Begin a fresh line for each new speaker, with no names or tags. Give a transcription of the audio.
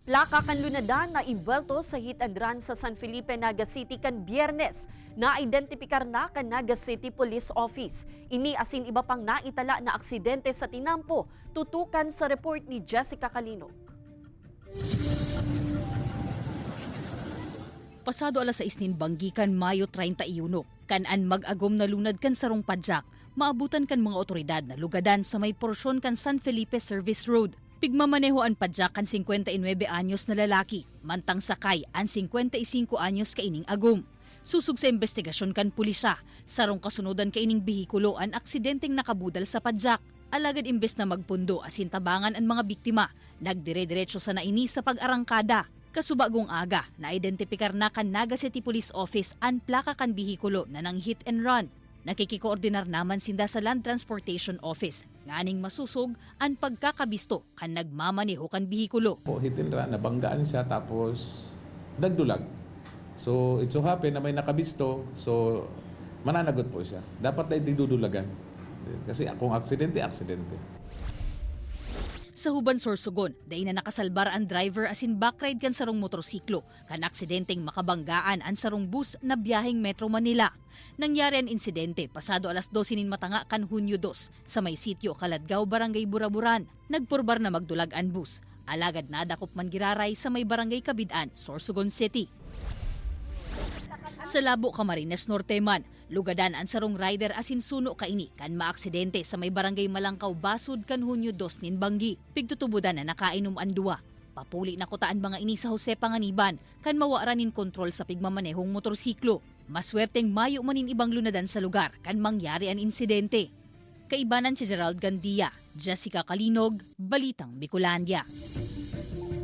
Plaka kan lunadan na imbelto sa hit and run sa San Felipe, Naga City kan Biyernes na identipikar na kan Naga City Police Office. Ini asin iba pang naitala na aksidente sa tinampo, tutukan sa report ni Jessica Calinog.
Pasado alas 6 Banggi kan Mayo 31, kan-an mag-agom na lunad kan sarong padyak, maabutan kan mga otoridad na lugadan sa may porsyon kan San Felipe Service Road. Pigmamaneho ang padyak kan 59 anyos na lalaki, mantang sakay ang 55 anyos kaining agom. Susug sa investigasyon kan pulisya, sarong kasunodan kaining bihikulo ang aksidenteng nakabudal sa padyak. Alagad imbes na magpundo asin tabangan ang mga biktima, nagdire-diretso sa naini sa pag-arangkada. Kasubagong aga, na-identipikar na kan Naga City Police Office ang plaka kan bihikulo na nang hit and run. Nakikikoordinar naman sinda sa Land Transportation Office, nganing masusog ang pagkakabisto kan nagmamaneho kan bihikulo.
Hit and run, nabanggaan siya tapos nagdulag. So it so happen na may nakabisto, so mananagot po siya. Dapat na idudulagan. Kasi kung aksidente.
Sa Huban Sorsogon, dahi na nakasalbar ang driver asin backride kan sarong motorsiklo, kan aksidenteng makabanggaan ang sarong bus na biyaheng Metro Manila. Nangyari ang insidente pasado alas 12 matanga kan Hunyo 2 sa may sitio Kaladgaw, Barangay Buraburan. Nagpurbar na magdulag ang bus. Alagad na dakop man giraray sa may Barangay Kabidaan, Sorsogon City. Sa Labo, Camarines Norte man, lugadan ang sarong rider asin suno kaini kan maaksidente sa may Barangay Malangkaw, Basud kan Hunyo 2 Banggi. Pigtutubudan na nakainom ang duwa. Papuli na kutaan mga ini sa Jose Panganiban kan mawaranin kontrol sa pigmamanehong motorsiklo. Maswerteng mayo manin ibang lunadan sa lugar kan mangyari ang insidente. Kaibanan si Gerald Gandia, Jessica Calinog, Balitang Bicolandia.